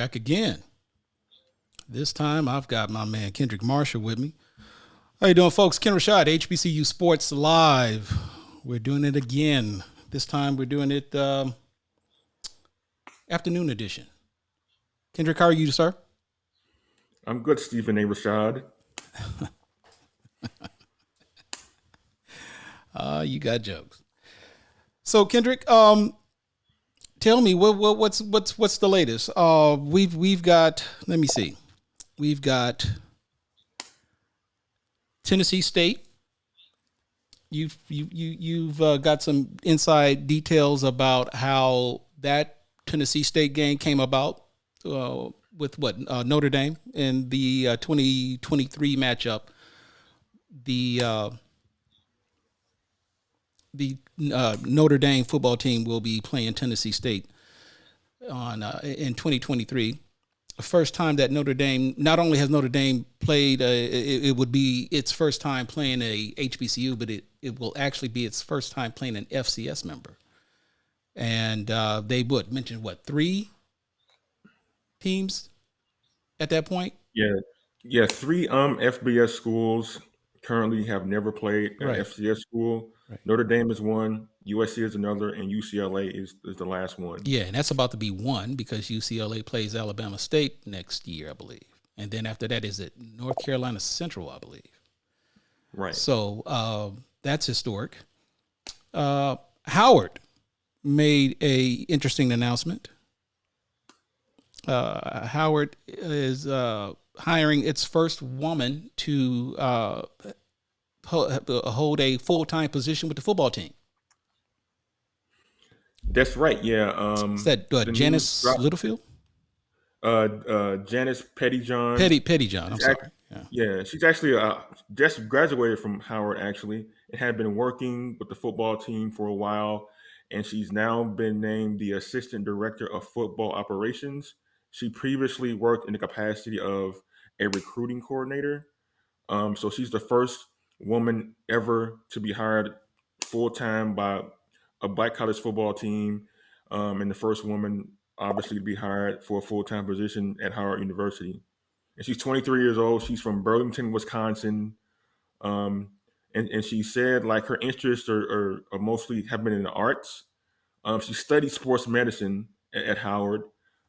Back again. This time I've got my man Kendrick Marshall with me. How you doing, folks? Kenn Rashad, HBCU Sports Live. We're doing it again. This time we're doing it afternoon edition. Kendrick, how are you, sir? I'm good, Stephen A. Rashad. You got jokes. So Kendrick, tell me what's the latest? We've got. Let me see. We've got Tennessee State. You've got some inside details about how that Tennessee State game came about with what Notre Dame in the 2023 matchup. The uh, the Notre Dame football team will be playing Tennessee State on in 2023. The first time that Notre Dame, not only has Notre Dame played, it would be its first time playing a HBCU, but it will actually be its first time playing an FCS member. And they would mention what, three teams at that point? Yeah, yeah. Three FBS schools currently have never played an Right, FCS school. right. Notre Dame is one, USC is another, and UCLA is the last one. Yeah, and that's about to be one because UCLA plays Alabama State next year, I believe. And then after that, is it North Carolina Central, I believe. Right. So that's historic. Howard made a interesting announcement. Howard is hiring its first woman to hold a full time position with the football team. That's right. Yeah. Is that The news Janice dropped. Littlefield? Janice Pettyjohn. Pettyjohn. I'm She's act- sorry. Yeah. yeah, she's actually just graduated from Howard actually, and had been working with the football team for a while, and she's now been named the assistant director of football operations. She previously worked in the capacity of a recruiting coordinator. So she's the first woman ever to be hired full time by a black college football team, and the first woman obviously to be hired for a full time position at Howard University. And she's 23 years old. She's from Burlington, Wisconsin. Um, and she said like her interests are mostly have been in the arts. She studied sports medicine at Howard,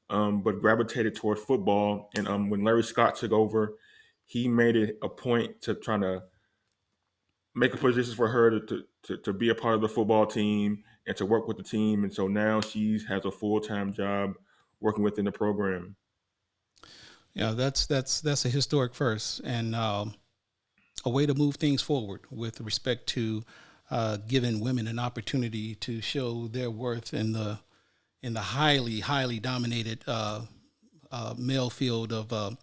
but gravitated toward football. And when Larry Scott took over, he made it a point to try to make a position for her to be a part of the football team and to work with the team. And so now she has a full time job working within the program. Yeah, that's a historic first and a way to move things forward with respect to giving women an opportunity to show their worth in the highly dominated male field of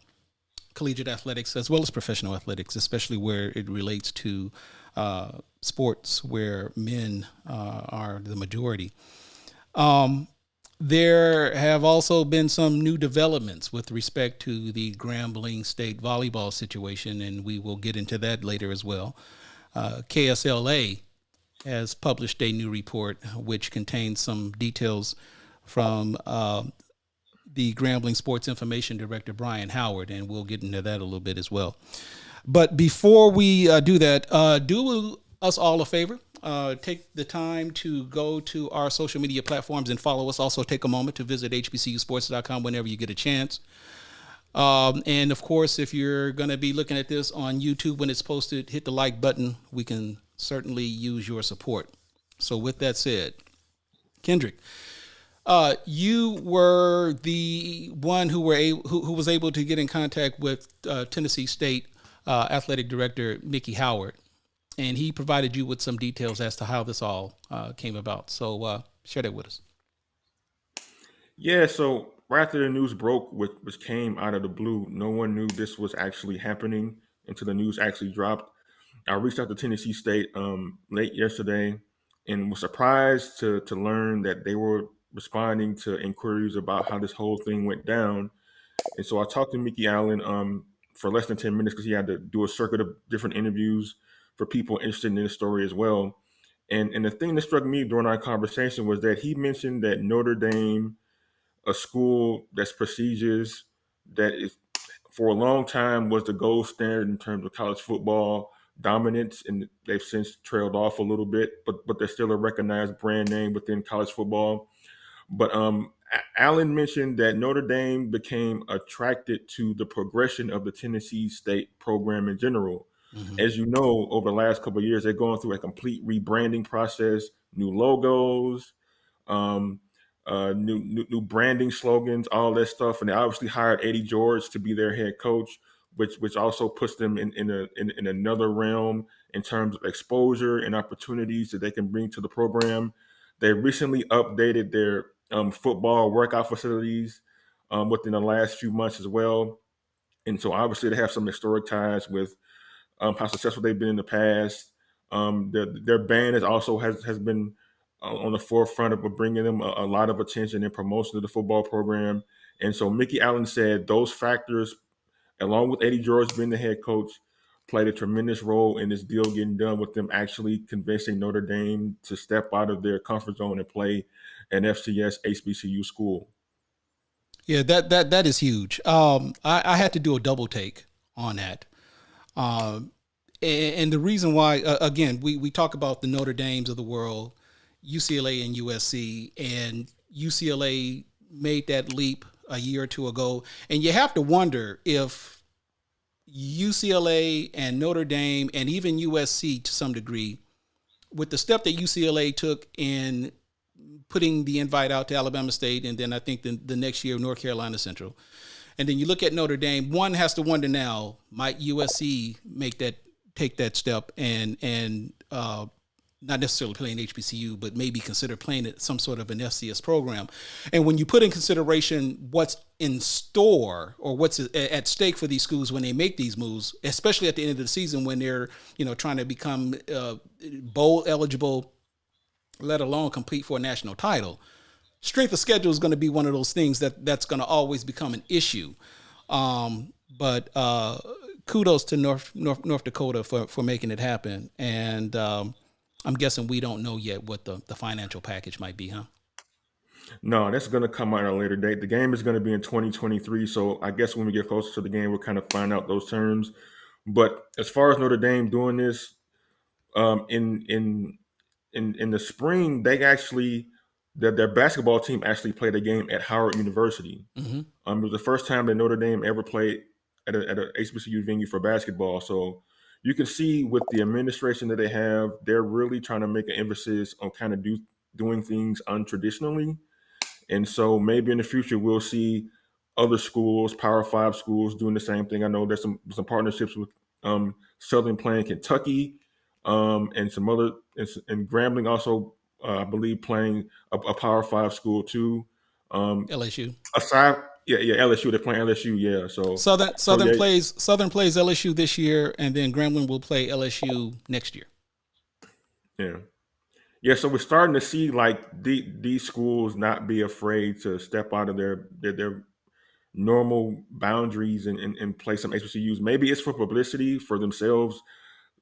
collegiate athletics as well as professional athletics, especially where it relates to sports where men are the majority. Um, there have also been some new developments with respect to the Grambling State volleyball situation, and we will get into that later as well. KSLA has published a new report which contains some details from the Grambling Sports Information Director, Brian Howard, and we'll get into that a little bit as well. But before we do that, do us all a favor. Take the time to go to our social media platforms and follow us. Also, take a moment to visit hbcusports.com whenever you get a chance. And of course, if you're going to be looking at this on YouTube when it's posted, hit the like button. We can certainly use your support. So, with that said, Kendrick, you were the one who was able to get in contact with Tennessee State athletic director Mickey Howard, and he provided you with some details as to how this all came about. So share that with us. Yeah, so right after the news broke, which came out of the blue, no one knew this was actually happening until the news actually dropped. I reached out to Tennessee State late yesterday and was surprised to learn that they were responding to inquiries about how this whole thing went down. And so I talked to Mickey Allen for less than 10 minutes because he had to do a circuit of different interviews for people interested in this story as well. And the thing that struck me during our conversation was that he mentioned that Notre Dame a school that's prestigious, that is for a long time was the gold standard in terms of college football dominance, and they've since trailed off a little bit, but they're still a recognized brand name within college football. But Allen mentioned that Notre Dame became attracted to the progression of the Tennessee State program in general. Hmm. As you know, over the last couple of years, they're going through a complete rebranding process, new logos, um, new branding slogans, all that stuff, and they obviously hired Eddie George to be their head coach, which also puts them in another realm in terms of exposure and opportunities that they can bring to the program. They recently updated their football workout facilities within the last few months as well, and so obviously they have some historic ties with how successful they've been in the past. Their band is also has been on the forefront of bringing them a lot of attention and promotion to the football program. And so Mickey Allen said those factors, along with Eddie George being the head coach, played a tremendous role in this deal getting done, with them actually convincing Notre Dame to step out of their comfort zone and play an FCS HBCU school. Yeah, that is huge. I had to do a double take on that. Um, and the reason why, again, we talk about the Notre Dames of the world, UCLA and USC, and UCLA made that leap a year or two ago, and you have to wonder if UCLA and Notre Dame and even USC to some degree, with the step that UCLA took in putting the invite out to Alabama State, and then I think the next year North Carolina Central, and then you look at Notre Dame. One has to wonder now: might USC take that step and not necessarily playing HBCU, but maybe consider playing at some sort of an FCS program? And when you put in consideration what's in store or what's at stake for these schools when they make these moves, especially at the end of the season when they're trying to become bowl eligible, let alone compete for a national title, strength of schedule is going to be one of those things that's going to always become an issue. But kudos to North Dakota for making it happen. And I'm guessing we don't know yet what the financial package might be, huh? No, that's going to come out at a later date. The game is going to be in 2023. So I guess when we get closer to the game, we'll kind of find out those terms. But as far as Notre Dame doing this, um, in in in the spring, they actually their basketball team actually played a game at Howard University. Mm-hmm. It was the first time that Notre Dame ever played at a HBCU venue for basketball. So you can see with the administration that they have, they're really trying to make an emphasis on kind of doing things untraditionally. And so maybe in the future we'll see other schools, Power Five schools, doing the same thing. I know there's some partnerships with Southern playing Kentucky, and some other and Grambling also, I believe, playing a Power Five school too. Um, LSU. aside, yeah, LSU. They're playing LSU. Yeah, Southern so Southern yeah, plays Southern plays LSU this year, and then Grambling will play LSU next year. yeah. Yeah, so we're starting to see like these schools not be afraid to step out of their normal boundaries and play some HBCUs. Maybe it's for publicity for themselves,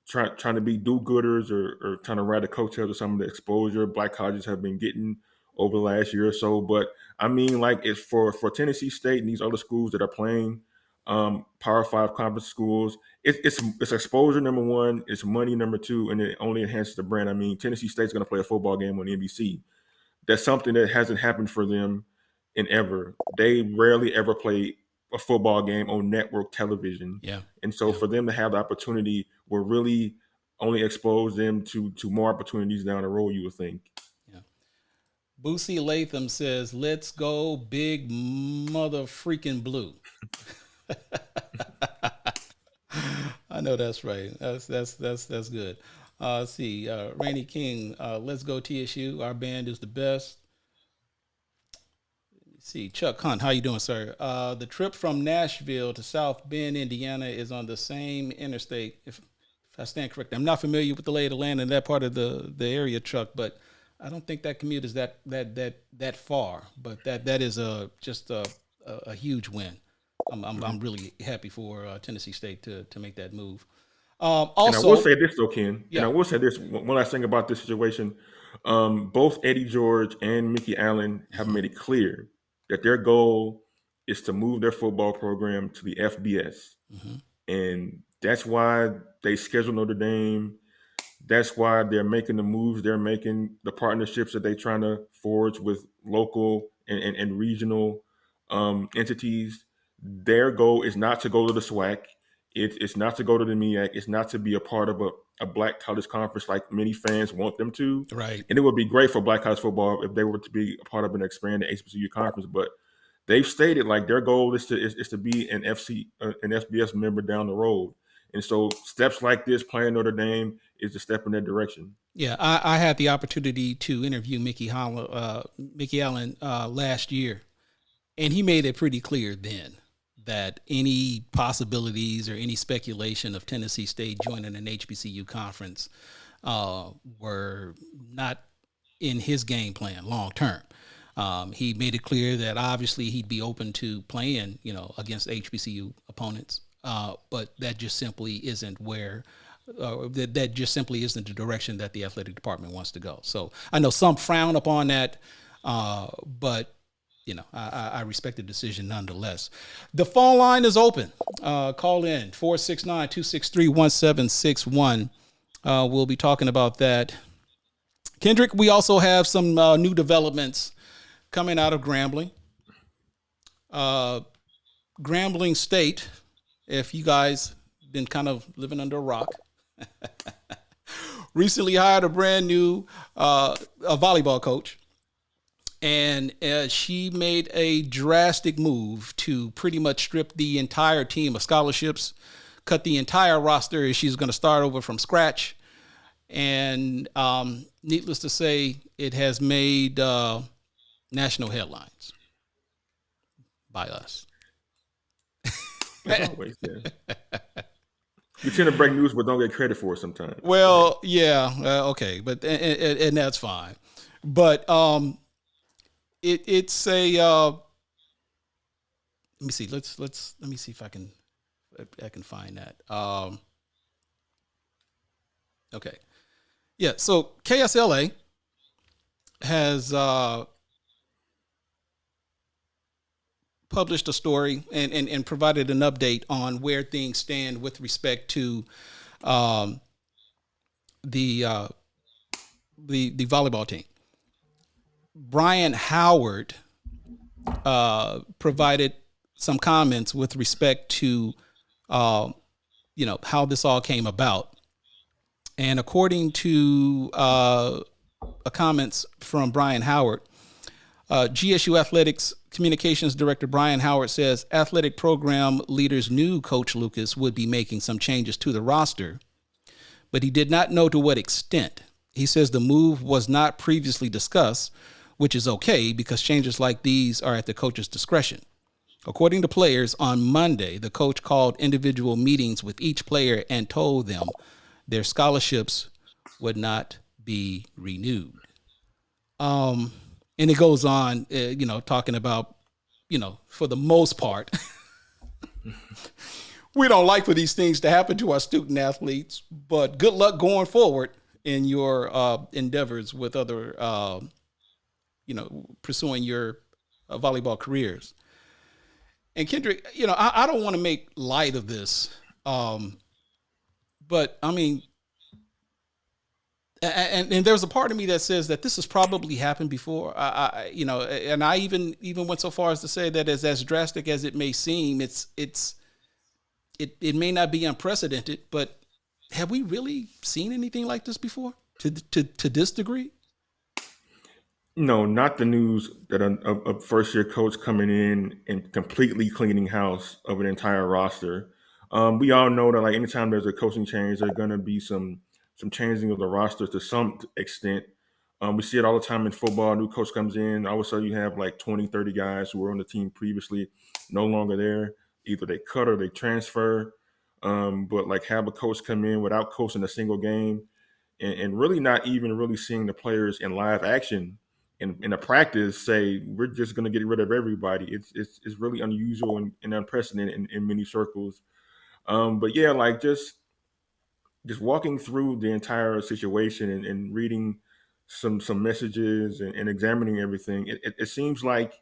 trying to be do-gooders, or trying to ride the coattails of some of the exposure Black colleges have been getting over the last year or so. But I mean, like, it's for Tennessee State and these other schools that are playing Power Five conference schools. It's exposure, number one. It's money, number two, and it only enhances the brand. I mean, Tennessee State's going to play a football game on NBC. That's something that hasn't happened for them in ever. They rarely ever play a football game on network television. Yeah, And so yeah, for them to have the opportunity will really only expose them to more opportunities down the road, you would think. yeah. Boosie Latham says, "Let's go, big mother freaking blue." I know that's right. That's good. Let's see. Rainy King, let's go TSU. Our band is the best. Let's see, Chuck Hunt, how you doing, sir? The trip from Nashville to South Bend, Indiana, is on the same interstate. If I stand correct, I'm not familiar with the lay of the land in that part of the area, Chuck, but I don't think that commute is that far. But that is just a huge win. I'm Mhm. really happy for Tennessee State to make that move. And I will Also, say this though, Ken, and yeah. I will say this one last thing about this situation. Both Eddie George and Mickey Allen have Hmm. made it clear. that their goal is to move their football program to the FBS. Hmm. And that's why they schedule Notre Dame. That's why they're making the moves they're making, the partnerships that they're trying to forge with local and regional entities. Their goal is not to go to the SWAC. It's not to go to the MEAC. It's not to be a part of a black college conference like many fans want them to. Right. And it would be great for black college football if they were to be a part of an expanded HBCU conference. But they've stated like their goal is to be an FBS member down the road. And so steps like this, playing Notre Dame, is a step in that direction. Yeah, I had the opportunity to interview Mickey Allen last year, and he made it pretty clear then that any possibilities or any speculation of Tennessee State joining an HBCU conference were not in his game plan long term. He made it clear that obviously he'd be open to playing, against HBCU opponents, but that just simply isn't where. That just simply isn't the direction that the athletic department wants to go. So I know some frown upon that, but I respect the decision nonetheless. The phone line is open. Call in 469-263-1761. We'll be talking about that. Kendrick, we also have some new developments coming out of Grambling. Grambling State, if you guys been kind of living under a rock, recently hired a brand new a volleyball coach. And she made a drastic move to pretty much strip the entire team of scholarships, cut the entire roster. She's going to start over from scratch. And needless to say, it has made national headlines by us. As always, yeah. You tend to break news, but don't get credit for it sometimes. Well, yeah, okay, but and that's fine. But it's a let me see. Let me see if I can find that. Okay, yeah. So KSLA has published a story and provided an update on where things stand with respect to the volleyball team. Brian Howard provided some comments with respect to how this all came about, and according to comments from Brian Howard, GSU Athletics Communications Director Brian Howard says athletic program leaders knew Coach Lucas would be making some changes to the roster, but he did not know to what extent. He says the move was not previously discussed, which is okay because changes like these are at the coach's discretion. According to players, on Monday, the coach called individual meetings with each player and told them their scholarships would not be renewed. And it goes on, talking about, for the most part, we don't like for these things to happen to our student athletes, but good luck going forward in your endeavors with other, pursuing your volleyball careers. And Kendrick, I don't want to make light of this, but I mean, and there's a part of me that says that this has probably happened before. And I even went so far as to say that as drastic as it may seem, it may not be unprecedented, but have we really seen anything like this before to this degree? No, not the news that a first year coach coming in and completely cleaning house of an entire roster. We all know that like anytime there's a coaching change, there's going to be some changing of the roster to some extent. We see it all the time in football. A new coach comes in, all of a sudden you have like 20, 30 guys who were on the team previously no longer there. Either they cut or they transfer. But like have a coach come in without coaching a single game and really not even really seeing the players in live action in a practice say we're just going to get rid of everybody. It's really unusual and unprecedented in many circles. But yeah, like just walking through the entire situation and reading some messages and examining everything, it seems like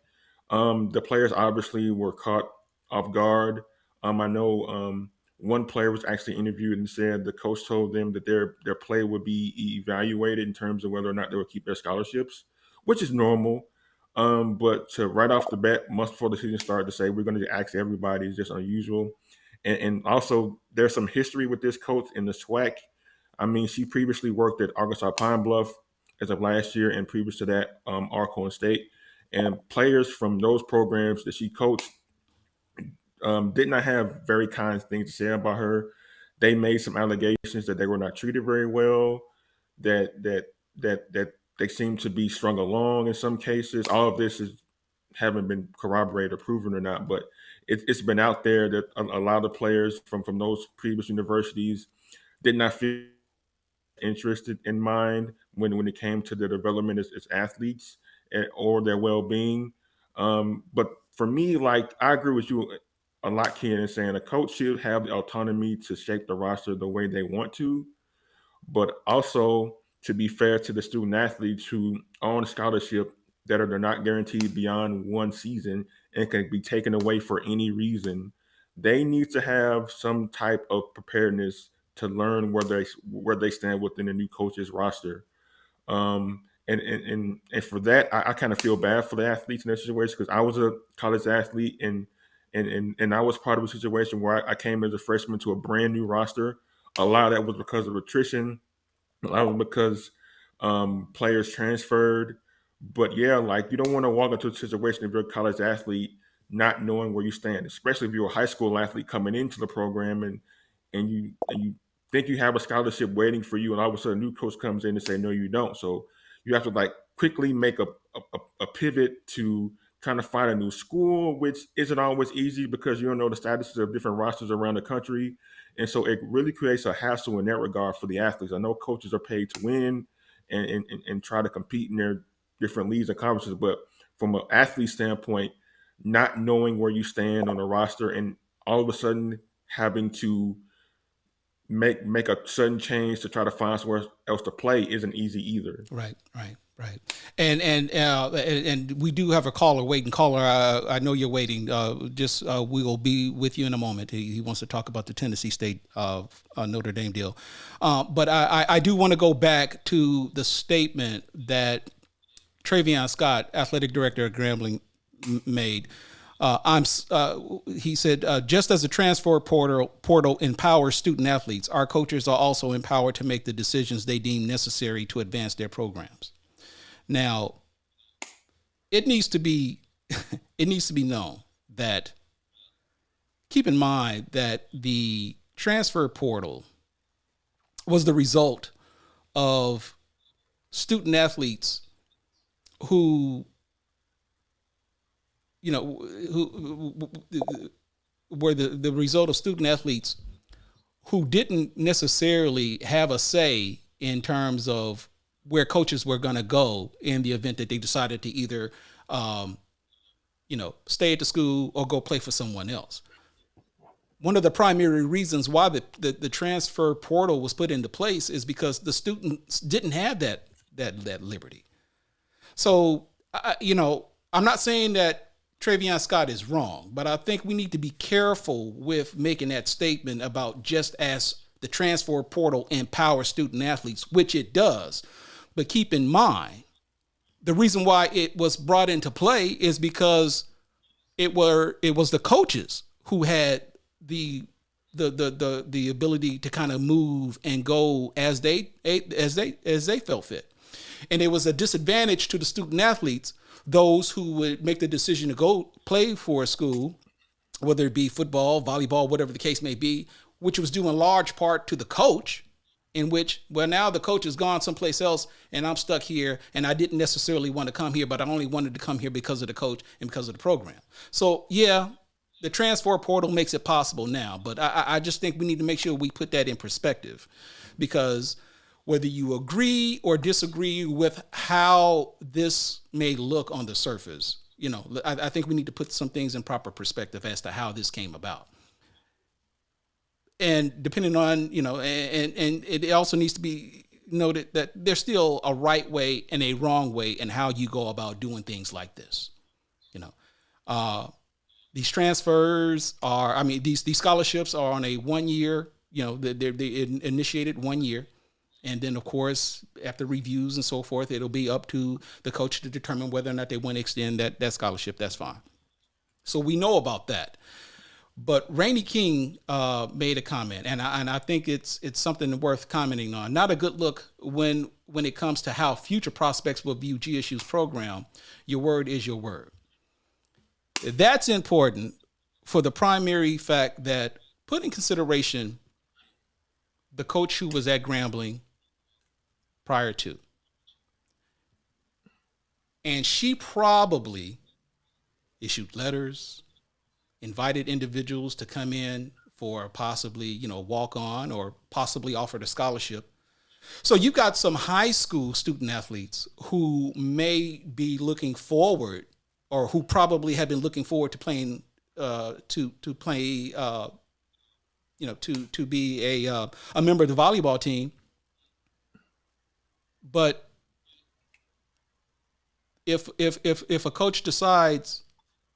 The players obviously were caught off guard. I know one player was actually interviewed and said the coach told them that their play would be evaluated in terms of whether or not they would keep their scholarships, which is normal. But to right off the bat, months before the season started, to say we're going to ask everybody is just unusual. And also, there's some history with this coach in the SWAC. I mean, she previously worked at Arkansas Pine Bluff as of last year, and previous to that, Alcorn State. And players from those programs that she coached did not have very kind things to say about her. They made some allegations that they were not treated very well, that they seemed to be strung along in some cases. All of this is haven't been corroborated or proven or not, but it's been out there that a lot of players from those previous universities did not feel interested in mind when it came to their development as athletes or their well-being. But for me, like I agree with you a lot, Ken, in saying a coach should have the autonomy to shape the roster the way they want to, but also to be fair to the student athletes who are on scholarship that are they're not guaranteed beyond one season and can be taken away for any reason. They need to have some type of preparedness to learn where they stand within the new coach's roster. And for that, I kind of feel bad for the athletes in that situation because I was a college athlete and I was part of a situation where I came as a freshman to a brand new roster. A lot of that was because of attrition. A lot of it because players transferred. But yeah, like you don't want to walk into a situation if you're a college athlete not knowing where you stand, especially if you're a high school athlete coming into the program and you think you have a scholarship waiting for you, and all of a sudden a new coach comes in and say no, you don't. So you have to like quickly make a pivot to trying to find a new school, which isn't always easy because you don't know the statuses of different rosters around the country. And so it really creates a hassle in that regard for the athletes. I know coaches are paid to win and try to compete in their different leagues and conferences, but from an athlete standpoint, not knowing where you stand on the roster and all of a sudden having to make a sudden change to try to find somewhere else to play isn't easy either. Right. And we do have a caller waiting. Caller, I know you're waiting. We will be with you in a moment. He wants to talk about the Tennessee State Notre Dame deal. But I do want to go back to the statement that Travion Scott, athletic director at Grambling, made. He said, just as the transfer portal empowers student athletes, our coaches are also empowered to make the decisions they deem necessary to advance their programs. Now, it needs to be known that keep in mind that the transfer portal was the result of student athletes who were the result of student athletes who didn't necessarily have a say in terms of where coaches were going to go in the event that they decided to either, stay at the school or go play for someone else. One of the primary reasons why the transfer portal was put into place is because the students didn't have that liberty. So, I'm not saying that Travion Scott is wrong, but I think we need to be careful with making that statement about just as the transfer portal empowers student athletes, which it does. But keep in mind, the reason why it was brought into play is because it was the coaches who had the ability to kind of move and go as they felt fit. And it was a disadvantage to the student athletes, those who would make the decision to go play for a school, whether it be football, volleyball, whatever the case may be, which was due in large part to the coach, in which, well, now the coach has gone someplace else and I'm stuck here and I didn't necessarily want to come here, but I only wanted to come here because of the coach and because of the program. So, yeah, the transfer portal makes it possible now, but I just think we need to make sure we put that in perspective, because whether you agree or disagree with how this may look on the surface, I think we need to put some things in proper perspective as to how this came about. And depending on, and it also needs to be noted that there's still a right way and a wrong way in how you go about doing things like this. Uh, these transfers are, I mean, these scholarships are on a 1 year. They initiated 1 year. And then, of course, after reviews and so forth, it'll be up to the coach to determine whether or not they want to extend that scholarship. That's fine. So we know about that. But Rainey King made a comment, and I think it's something worth commenting on. Not a good look when it comes to how future prospects will view GSU's program. Your word is your word. That's important for the primary fact that put in consideration the coach who was at Grambling prior to. And she probably issued letters, invited individuals to come in for possibly, walk on or possibly offered a scholarship. So you've got some high school student athletes who may be looking forward, or who probably have been looking forward to playing, to play, to be a member of the volleyball team. But if a coach decides,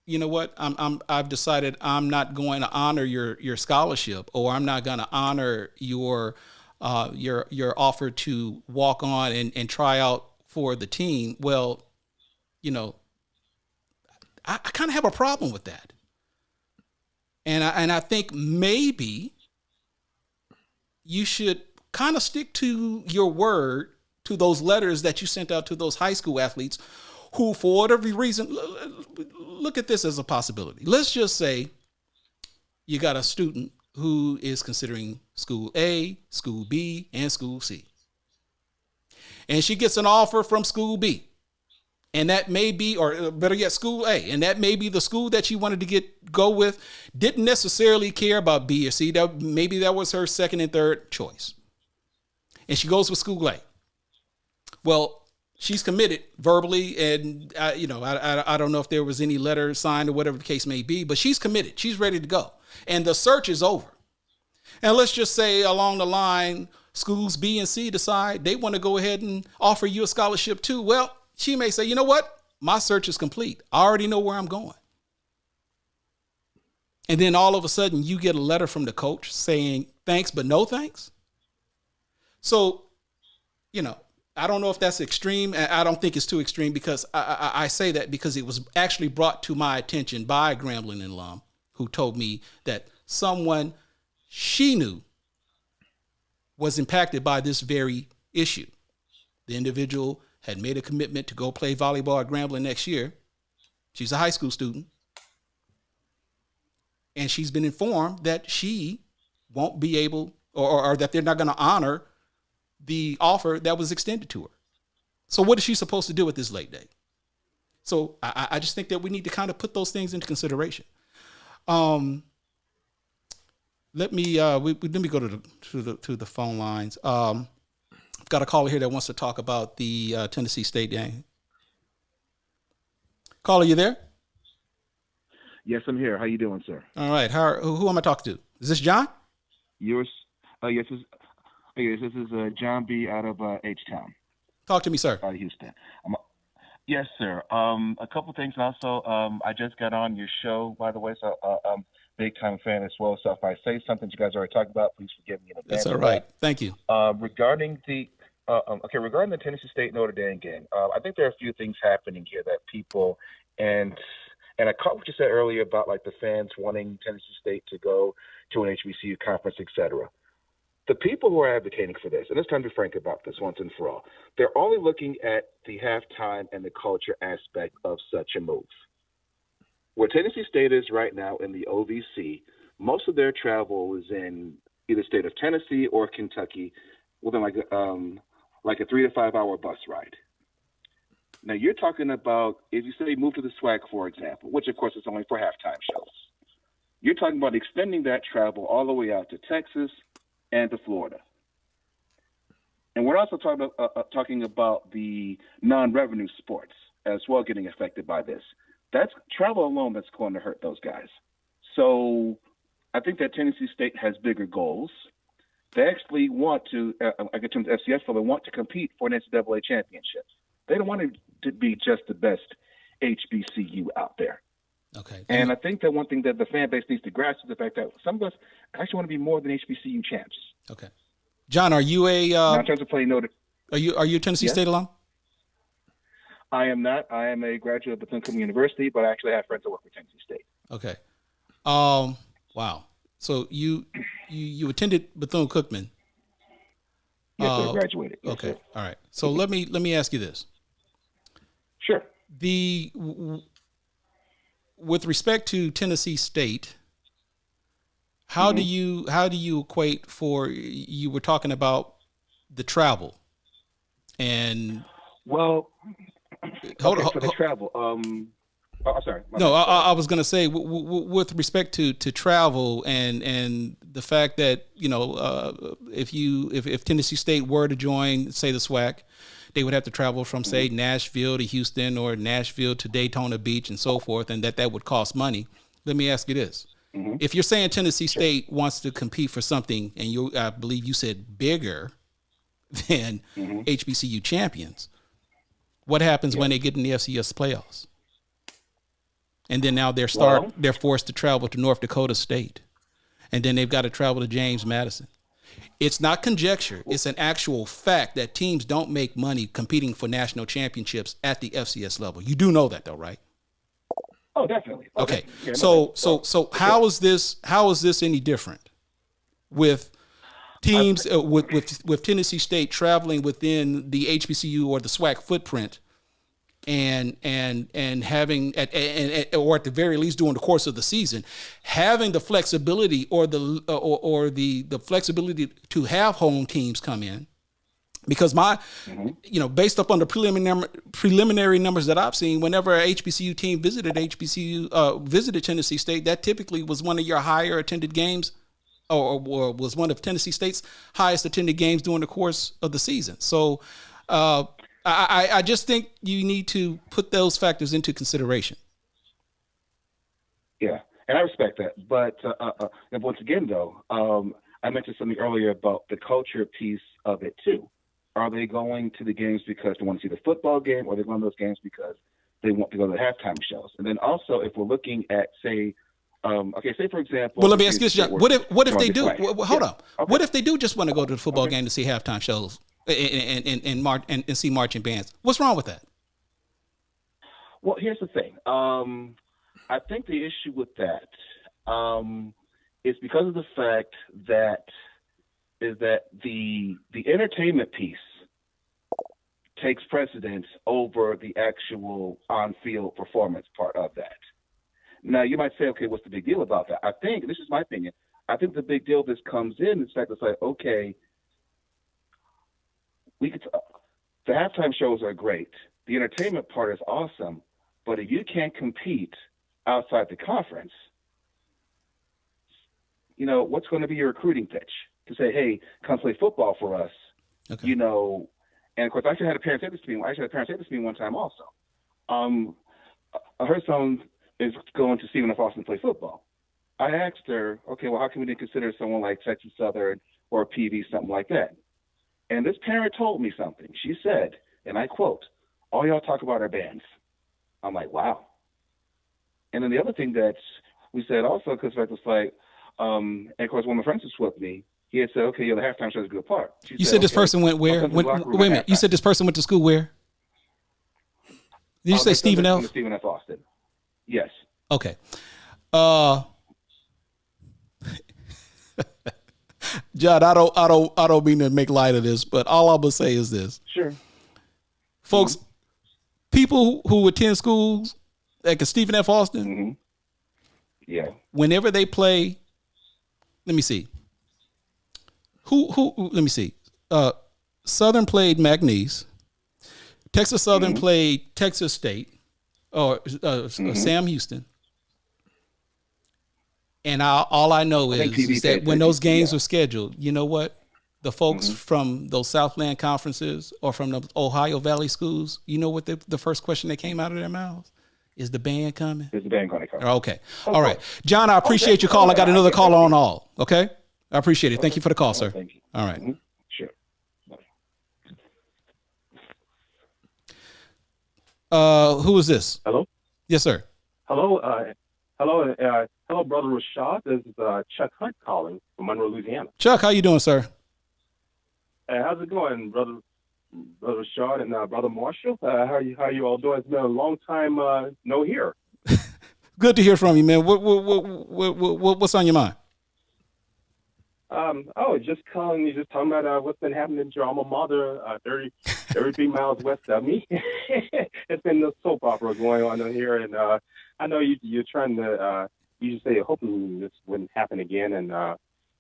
you know what, I've decided I'm not going to honor your scholarship, or I'm not going to honor your offer to walk on and try out for the team. Well, I kind of have a problem with that. And I think maybe you should kind of stick to your word, to those letters that you sent out to those high school athletes who, for whatever reason, look at this as a possibility. Let's just say you got a student who is considering school A, school B, and school C. And she gets an offer from school B. And that may be, or better yet, school A. And that may be the school that she wanted to go with. Didn't necessarily care about B or C. Maybe that was her second and third choice. And she goes with school A. Well, she's committed verbally, and I don't know if there was any letter signed or whatever the case may be, but she's committed. She's ready to go. And the search is over. And let's just say along the line, schools B and C decide they want to go ahead and offer you a scholarship too. Well, she may say, you know what? My search is complete. I already know where I'm going. And then all of a sudden you get a letter from the coach saying thanks, but no thanks. So, I don't know if that's extreme. I don't think it's too extreme, because I say that because it was actually brought to my attention by a Grambling alum who told me that someone she knew was impacted by this very issue. The individual had made a commitment to go play volleyball at Grambling next year. She's a high school student. And she's been informed that she won't be able, or that they're not going to honor the offer that was extended to her. So what is she supposed to do at this late date? So I just think that we need to kind of put those things into consideration. Let me go to the phone lines. I've got a caller here that wants to talk about the Tennessee State game. Caller, you there? Yes, I'm here. How you doing, sir? All right. Who am I talking to? Is this John? Yours? Yes, this is John B. out of H-Town. Talk to me, sir. Out of Houston. Yes, sir. A couple things. Also, I just got on your show, by the way, so I'm a big-time fan as well. So if I say something you guys already talked about, please forgive me in advance. That's all right. Thank you. Regarding the Tennessee State Notre Dame game, I think there are a few things happening here that people and I caught what you said earlier about like the fans wanting Tennessee State to go to an HBCU conference, etc. The people who are advocating for this, and it's time to be frank about this once and for all, they're only looking at the halftime and the culture aspect of such a move. Where Tennessee State is right now in the OVC, most of their travel is in either state of Tennessee or Kentucky within like a 3 to 5 hour bus ride. Now you're talking about, if you say move to the SWAC, for example, which of course is only for halftime shows, you're talking about extending that travel all the way out to Texas and to Florida. And we're also talking about the non-revenue sports as well getting affected by this. That's travel alone that's going to hurt those guys. So I think that Tennessee State has bigger goals. They actually want to, I get to the FCS, they want to compete for an NCAA championship. They don't want to be just the best HBCU out there. Okay. And I think that one thing that the fan base needs to grasp is the fact that some of us actually want to be more than HBCU champs. Okay. John, are you now, in terms of playing Notre, are you a Tennessee yes? State alum? I am not. I am a graduate of Bethune-Cookman University, but I actually have friends that work for Tennessee State. Okay. Wow. So you attended Bethune-Cookman. Yes, sir. Graduated. Yes, Okay. Sir. All right. So let me ask you this. Sure. With respect to Tennessee State, how do you equate for, you were talking about the travel and for the travel. I'm sorry. No, I was going to say with respect to travel and the fact that, if Tennessee State were to join, say, the SWAC, they would have to travel from, say, Nashville to Houston or Nashville to Daytona Beach and so forth, and that would cost money. Let me ask you this. If you're saying Tennessee State wants to compete for something, and I believe you said bigger than HBCU champions, what happens when they get in the FCS playoffs? And then now they're forced to travel to North Dakota State, and then they've got to travel to James Madison. It's not conjecture. It's an actual fact that teams don't make money competing for national championships at the FCS level. You do know that, though, right? Oh, definitely. Okay. Yeah, so how is this any different with teams with Tennessee State traveling within the HBCU or the SWAC footprint and having or at the very least during the course of the season having the flexibility or the flexibility to have home teams come in? Because based upon the preliminary numbers that I've seen, whenever a HBCU team visited Tennessee State, that typically was one of your higher attended games, or was one of Tennessee State's highest attended games during the course of the season. So I just think you need to put those factors into consideration. Yeah, and I respect that. But and once again, though, I mentioned something earlier about the culture piece of it too. Are they going to the games because they want to see the football game, or are they going to those games because they want to go to the halftime shows? And then also, if we're looking at, say, say for example. Well, let me ask you this, John. What if they do? Hold on. Okay. What if they do just want to go to the football game to see halftime shows and see marching bands? What's wrong with that? Well, here's the thing. I think the issue with that is because of the fact that the entertainment piece takes precedence over the actual on-field performance part of that. Now, you might say, okay, what's the big deal about that? I think, this is my opinion, I think the big deal this comes in is the fact that it's like, okay, the halftime shows are great. The entertainment part is awesome. But if you can't compete outside the conference, what's going to be your recruiting pitch? To say, hey, come play football for us, okay. And of course, I actually had a parent say this to me one time also. Her son is going to Stephen F. Austin play football. I asked her, okay, well, how can we consider someone like Texas Southern or PV, something like that? And this parent told me something. She said, and I quote, all y'all talk about are bands. I'm like, wow. And then the other thing that we said also, because it was like, and of course, one of my friends was with me, he had said, okay, the halftime show is a good part. You said this person went where? Wait a minute. You said this person went to school where? Did you say Stephen F.? Stephen F. Austin. Yes. Okay. John, I don't mean to make light of this, but all I'm gonna say is this. Sure. Folks, people who attend schools like Stephen F. Austin, yeah. Whenever they play, let me see. Let me see. Southern played McNeese. Texas Southern played Texas State or Sam Houston. And all I know is that when those games were scheduled, you know what? The folks from those Southland conferences or from the Ohio Valley schools, you know what the first question that came out of their mouths? Is the band coming? Is the band going to come? Okay. All right. John, I appreciate your call. I got another caller on all. Okay? I appreciate it. Thank you for the call, sir. Thank you. All right. Sure. Who is this? Hello? Yes, sir. Hello, hello, brother Rashad. This is Chuck Hunt calling from Monroe, Louisiana. Chuck, how you doing, sir? How's it going, brother Rashad and brother Marshall? How you all doing? It's been a long time no hear. Good to hear from you, man. What's on your mind? Just calling you, just talking about what's been happening at your alma mater, 33 miles west of me. It's been a soap opera going on here, and I know you're trying to, you just say, hoping this wouldn't happen again, and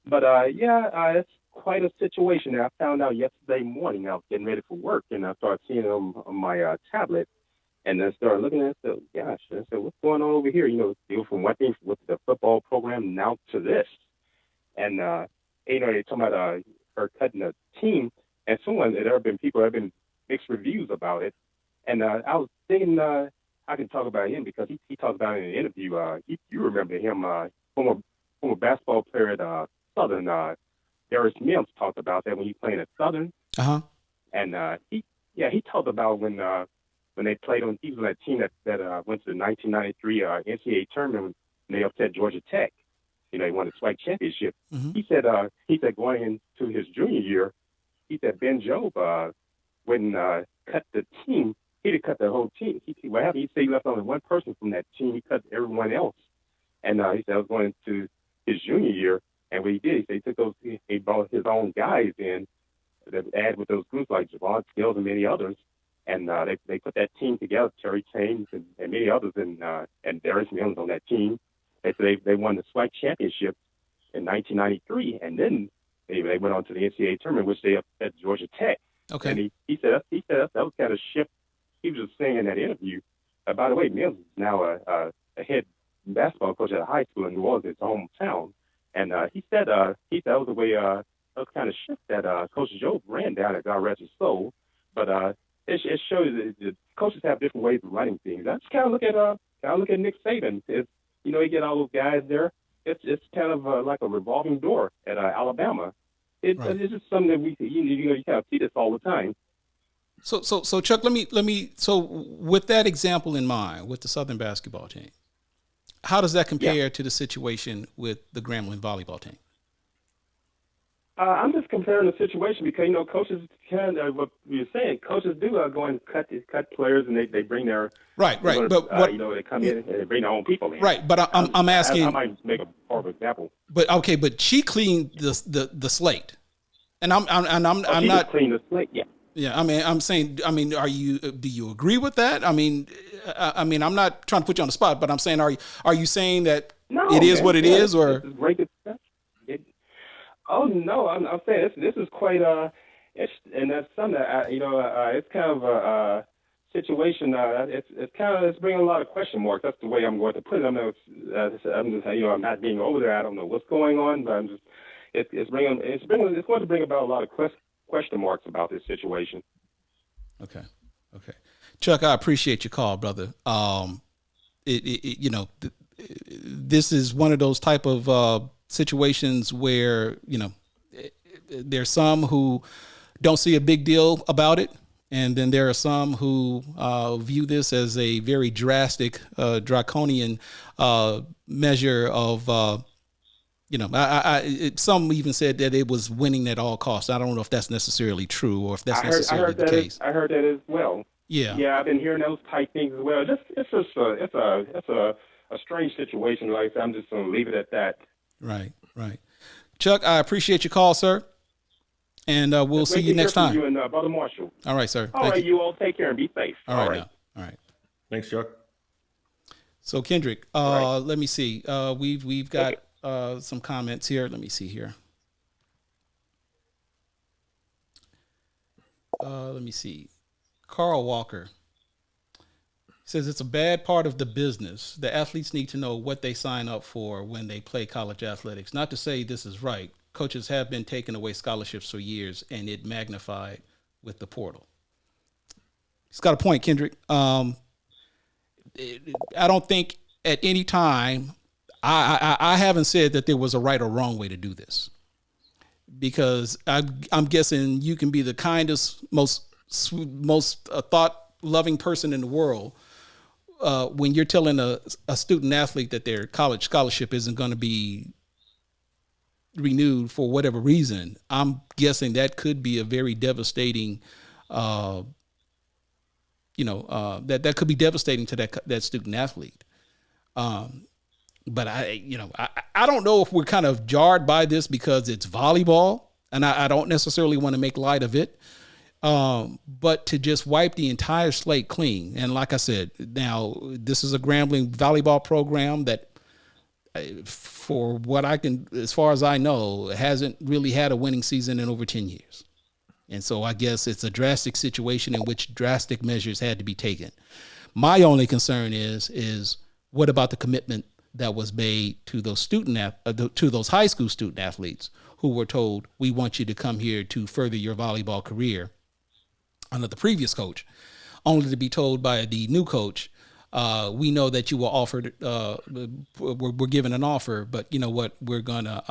it's quite a situation. I found out yesterday morning. I was getting ready for work, and I started seeing it on my tablet, and then started looking at it. So, gosh, I said, what's going on over here? Go from one thing with the football program now to this, and they're talking about her cutting a team, and there have been people that have been mixed reviews about it, and I was thinking I can talk about him because he talked about it in an interview. You remember him, former basketball player at Southern. Darius Mims talked about that when he played at Southern. Uh-huh. And he talked about when they played on. He was on that team that went to the 1993 NCAA tournament when they upset Georgia Tech. He won the SWAC championship. Mm-hmm. He said going into his junior year, he said Ben Jobe wouldn't cut the team. He'd have cut the whole team. What happened? He said he left only one person from that team. He cut everyone else. And he said I was going into his junior year, and what he did, he took he brought his own guys in that add with those groups like Javon Skills and many others, and they put that team together. Terry Chains and many others, and Darius Mills on that team. They won the SWAC championship in 1993, and then they went on to the NCAA tournament, which they upset Georgia Tech. Okay. And he said that was kind of shift. He was just saying in that interview. By the way, Mills is now a head basketball coach at a high school in New Orleans, his hometown. And he said that was the way that was kind of shift that Coach Jobe ran down at God rest his soul. But it shows that the coaches have different ways of running things. I just kind of look at Nick Saban. You get all those guys there. It's kind of like a revolving door at Alabama. It's just something that you kind of see this all the time. So Chuck, let me. So with that example in mind, with the Southern basketball team, how does that compare to the situation with the Grambling volleyball team? I'm just comparing the situation because coaches what you're saying. Coaches do go and cut players, and they bring their right. But they come in and they bring their own people in. Right, but I'm asking. I might make a horrible example. But she cleaned the slate, and I'm not clean the slate. Yeah. Yeah, I'm saying, do you agree with that? I'm not trying to put you on the spot, but I'm saying, are you saying that it is what it is, or? This is great discussion. Oh no, I'm saying this is quite and that's something that it's kind of a situation. It's bringing a lot of question marks. That's the way I'm going to put it. I'm not being over there. I don't know what's going on, but it's going to bring about a lot of question marks about this situation. Okay. Chuck, I appreciate your call, brother. This is one of those type of situations where, there's some who don't see a big deal about it. And then there are some who view this as a very drastic, draconian measure of, some even said that it was winning at all costs. I don't know if that's necessarily true or if that's necessarily the case. I heard that as well. Yeah, I've been hearing those type things as well. It's a strange situation. Like I'm just going to leave it at that. Right. Chuck, I appreciate your call, sir, and we'll see you next time. You and Brother Marshall. All right, sir. All right, you all take care and be safe. All right. All right. Thanks, Chuck. So Kendrick, let me see. We've got some comments here. Let me see here. Let me see. Carl Walker says it's a bad part of the business. The athletes need to know what they sign up for when they play college athletics. Not to say this is right. Coaches have been taking away scholarships for years, and it magnified with the portal. He's got a point, Kendrick. I don't think at any time I haven't said that there was a right or wrong way to do this, because I'm guessing you can be the kindest, most thought-loving person in the world, when you're telling a student athlete that their college scholarship isn't going to be renewed for whatever reason, I'm guessing that could be a very devastating, that could be devastating to that student athlete. But I don't know if we're kind of jarred by this because it's volleyball, and I don't necessarily want to make light of it. But to just wipe the entire slate clean. And like I said, now this is a Grambling volleyball program that, for what I can, as far as I know, hasn't really had a winning season in over 10 years. And so I guess it's a drastic situation in which drastic measures had to be taken. My only concern is what about the commitment that was made to those to those high school student athletes who were told, we want you to come here to further your volleyball career under the previous coach, only to be told by the new coach, we know that you were offered, we're given an offer, but you know what, we're gonna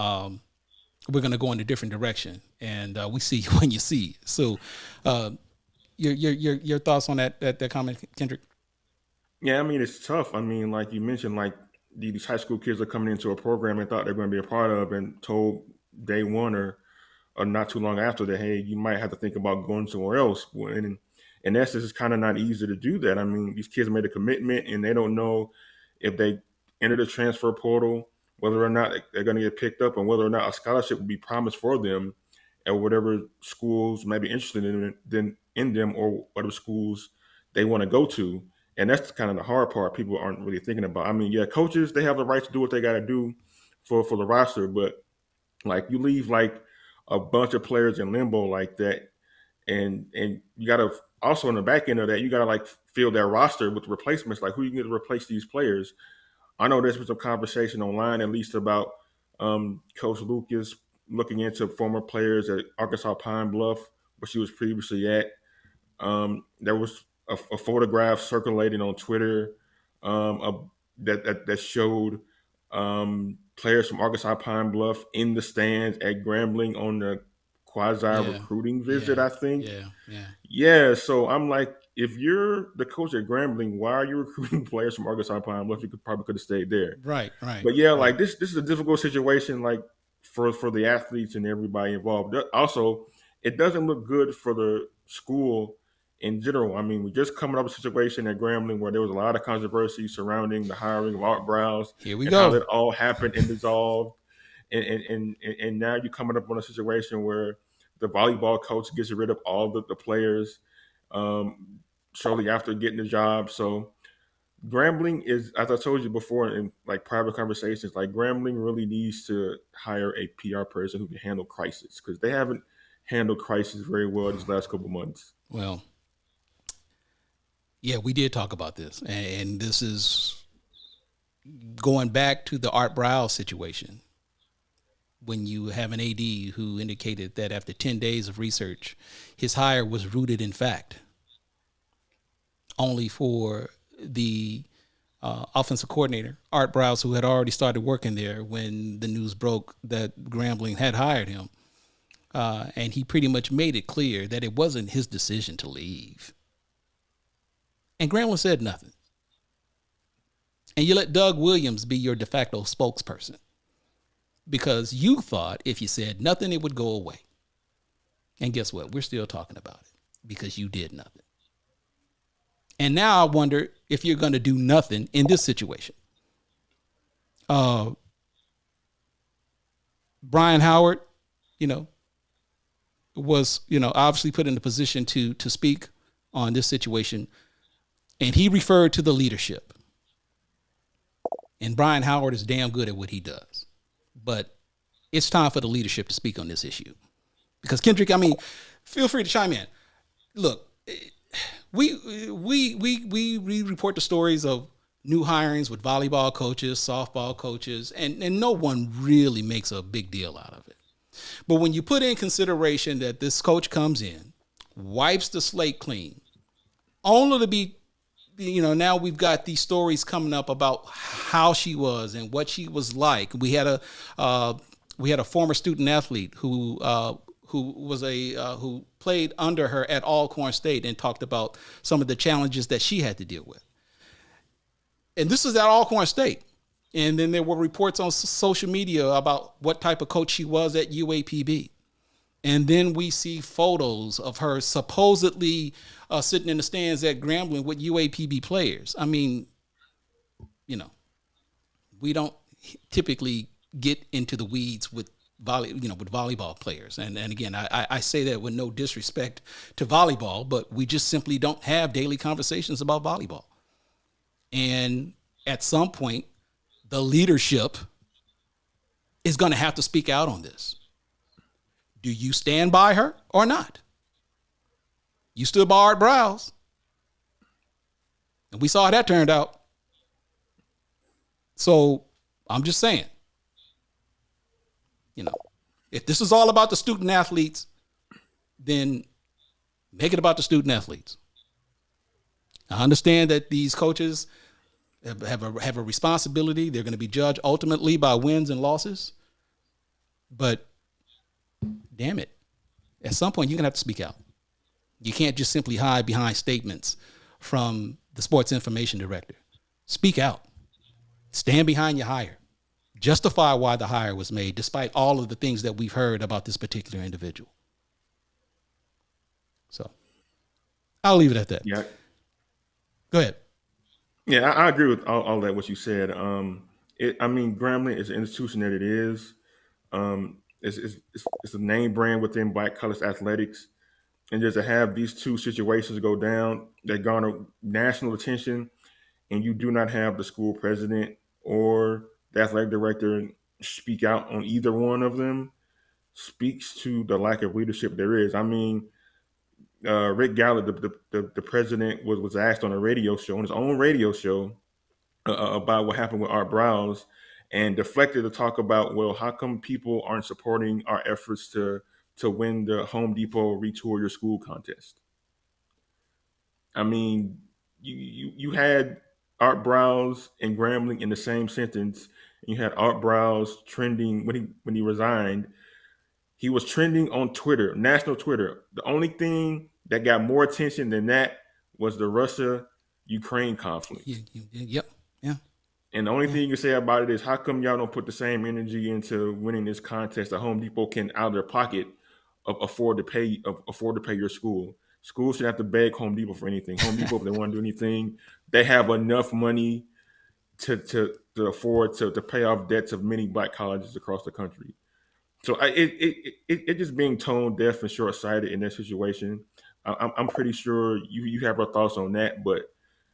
go in a different direction, and we see you when you see. So, your thoughts on that comment, Kendrick? Yeah, I mean, it's tough. I mean, like you mentioned, like these high school kids are coming into a program they thought they're going to be a part of, and told day one or not too long after that, hey, you might have to think about going somewhere else. And in essence, it's kind of not easy to do that. I mean, these kids made a commitment, and they don't know if they enter the transfer portal, whether or not they're going to get picked up, and whether or not a scholarship will be promised for them at whatever schools may be interested in them, or whatever schools they want to go to. And that's kind of the hard part people aren't really thinking about. I mean, yeah, coaches, they have the right to do what they got to do for the roster, but like you leave like a bunch of players in limbo like that, and you got to also on the back end of that, you got to like fill that roster with replacements. Like, who you going to replace these players? I know there's been some conversation online, at least about Coach Lucas looking into former players at Arkansas Pine Bluff, where she was previously at. There was a photograph circulating on Twitter that showed players from Arkansas Pine Bluff in the stands at Grambling on the quasi-recruiting visit, I think. Yeah, so I'm like, if you're the coach at Grambling, why are you recruiting players from Arkansas Pine Bluff? You could have stayed there. Right. But yeah, like this is a difficult situation, like for the athletes and everybody involved. Also, it doesn't look good for the school in general. I mean, we're just coming up with a situation at Grambling where there was a lot of controversy surrounding the hiring of Art Browse. Here we and go. How that all happened and dissolved. And now you're coming up on a situation where the volleyball coach gets rid of all the players shortly after getting the job. So Grambling is, as I told you before in like private conversations, like Grambling really needs to hire a PR person who can handle crisis, because they haven't handled crisis very well these last couple months. Well, yeah, we did talk about this, and this is going back to the Art Browse situation, when you have an AD who indicated that after 10 days of research, his hire was rooted in fact, only for the offensive coordinator, Art Browse, who had already started working there when the news broke that Grambling had hired him. And he pretty much made it clear that it wasn't his decision to leave. And Grambling said nothing. And you let Doug Williams be your de facto spokesperson, because you thought if you said nothing, it would go away. And guess what? We're still talking about it because you did nothing. And now I wonder if you're going to do nothing in this situation. Brian Howard, was, obviously put in a position to speak on this situation. And he referred to the leadership. And Brian Howard is damn good at what he does. But it's time for the leadership to speak on this issue. Because Kendrick, feel free to chime in. Look, we report the stories of new hirings with volleyball coaches, softball coaches, and no one really makes a big deal out of it. But when you put in consideration that this coach comes in, wipes the slate clean, only to be, now we've got these stories coming up about how she was and what she was like. We had a former student athlete who played under her at Alcorn State and talked about some of the challenges that she had to deal with. And this is at Alcorn State. And then there were reports on social media about what type of coach she was at UAPB. And then we see photos of her supposedly sitting in the stands at Grambling with UAPB players. I mean, we don't typically get into the weeds with with volleyball players. And again, I say that with no disrespect to volleyball, but we just simply don't have daily conversations about volleyball. And at some point, the leadership is going to have to speak out on this. Do you stand by her or not? You stood by Art Browse. And we saw how that turned out. So I'm just saying, if this is all about the student athletes, then make it about the student athletes. I understand that these coaches have a responsibility. They're going to be judged ultimately by wins and losses. But damn it, at some point you're going to have to speak out. You can't just simply hide behind statements from the sports information director. Speak out. Stand behind your hire. Justify why the hire was made, despite all of the things that we've heard about this particular individual. So I'll leave it at that. Yeah. Go ahead. Yeah, I agree with all that, what you said. Grambling is an institution that it is. It's a name brand within Black college athletics. And just to have these two situations go down that garner national attention, and you do not have the school president or the athletic director speak out on either one of them, speaks to the lack of leadership there is. I mean, Rick Gallo, the president, was asked on his own radio show, about what happened with Art Browse, and deflected to talk about, well, how come people aren't supporting our efforts to win the Home Depot Retour Your School contest? I mean, you had Art Browse and Grambling in the same sentence. You had Art Browse trending when he resigned. He was trending on Twitter, national Twitter. The only thing that got more attention than that was the Russia-Ukraine conflict. Yep. Yeah. And the only thing you can say about it is, how come y'all don't put the same energy into winning this contest that Home Depot can, out of their pocket, afford to pay your school? Schools should have to beg Home Depot for anything. Home Depot, if they want to do anything, they have enough money to afford to pay off debts of many Black colleges across the country. So it just being tone deaf and short sighted in that situation. I'm pretty sure you have our thoughts on that, but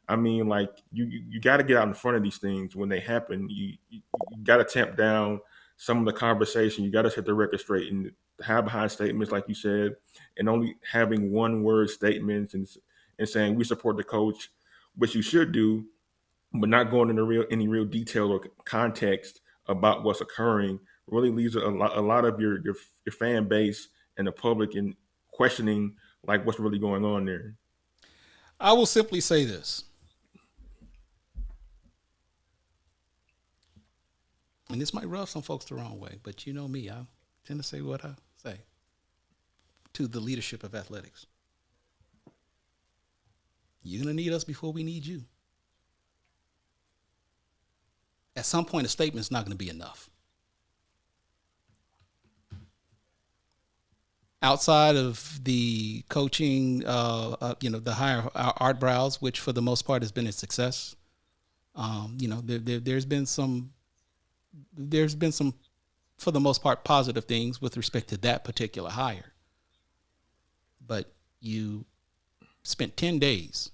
I mean, like, you got to get out in front of these things when they happen. You got to tamp down some of the conversation. You got to set the record straight and have behind statements, like you said, and only having one word statements and saying we support the coach, which you should do, but not going into any real detail or context about what's occurring, really leaves a lot of your fan base and the public in questioning, like, what's really going on there. I will simply say this. And this might rub some folks the wrong way, but you know me, I tend to say what I say to the leadership of athletics. You're going to need us before we need you. At some point, a statement's not going to be enough. Outside of the coaching, the hire Art Browse, which for the most part has been a success. There's been some, for the most part, positive things with respect to that particular hire. But you spent 10 days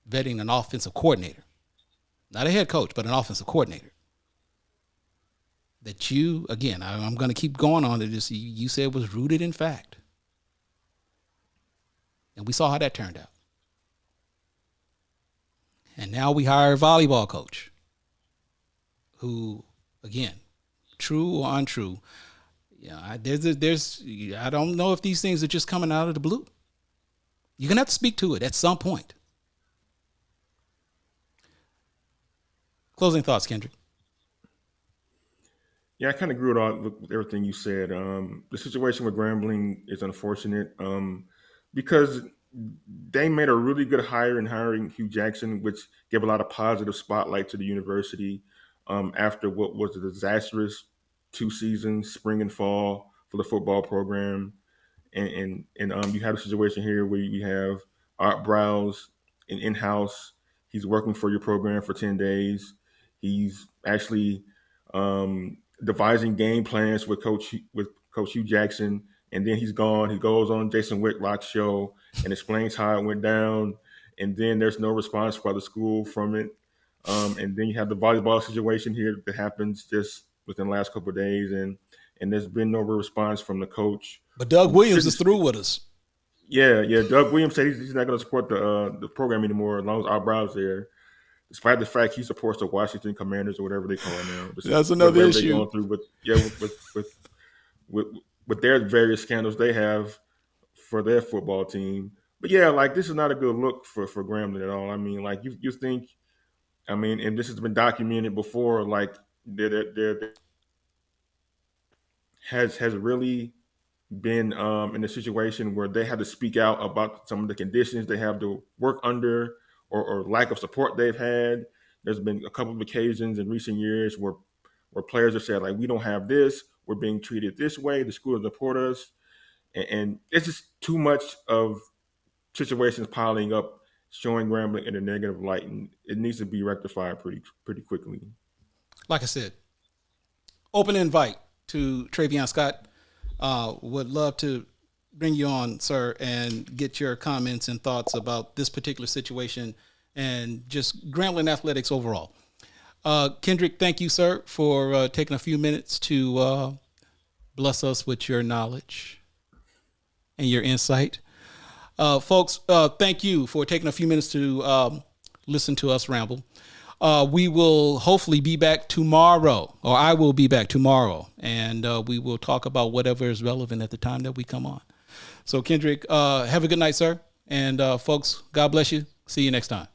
vetting an offensive coordinator, not a head coach, but an offensive coordinator. That you, again, I'm going to keep going on to this. You said was rooted in fact. And we saw how that turned out. And now we hire a volleyball coach who, again, true or untrue, I don't know if these things are just coming out of the blue. You're going to have to speak to it at some point. Closing thoughts, Kendrick. Yeah, I kind of agree with everything you said. The situation with Grambling is unfortunate, because they made a really good hire in hiring Hugh Jackson, which gave a lot of positive spotlight to the university after what was a disastrous 2 seasons, spring and fall, for the football program. And you have a situation here where you have Art Browse in-house. He's working for your program for 10 days. He's actually devising game plans with Coach Hugh Jackson, and then he's gone. He goes on Jason Whitlock's show and explains how it went down, and then there's no response by the school from it. And then you have the volleyball situation here that happens just within the last couple of days, and there's been no response from the coach. But Doug Williams is through with us. Yeah. Doug Williams said he's not going to support the program anymore as long as Art Brow's there, despite the fact he supports the Washington Commanders or whatever they call it now. That's another issue. They're going through with their various scandals they have for their football team. But yeah, like, this is not a good look for Grambling at all. I mean, like, you think, I mean, and this has been documented before, like, there has really been in a situation where they had to speak out about some of the conditions they have to work under, or lack of support they've had. There's been a couple of occasions in recent years where players have said, like, we don't have this, we're being treated this way, the school doesn't support us, and it's just too much of situations piling up, showing Grambling in a negative light, and it needs to be rectified pretty quickly. Like I said, open invite to Travion Scott. Would love to bring you on, sir, and get your comments and thoughts about this particular situation and just Grambling athletics overall. Kendrick, thank you, sir, for taking a few minutes to bless us with your knowledge and your insight. Folks, thank you for taking a few minutes to listen to us ramble. We will hopefully be back tomorrow, or I will be back tomorrow, and we will talk about whatever is relevant at the time that we come on. So, Kendrick, have a good night, sir. And folks, God bless you. See you next time.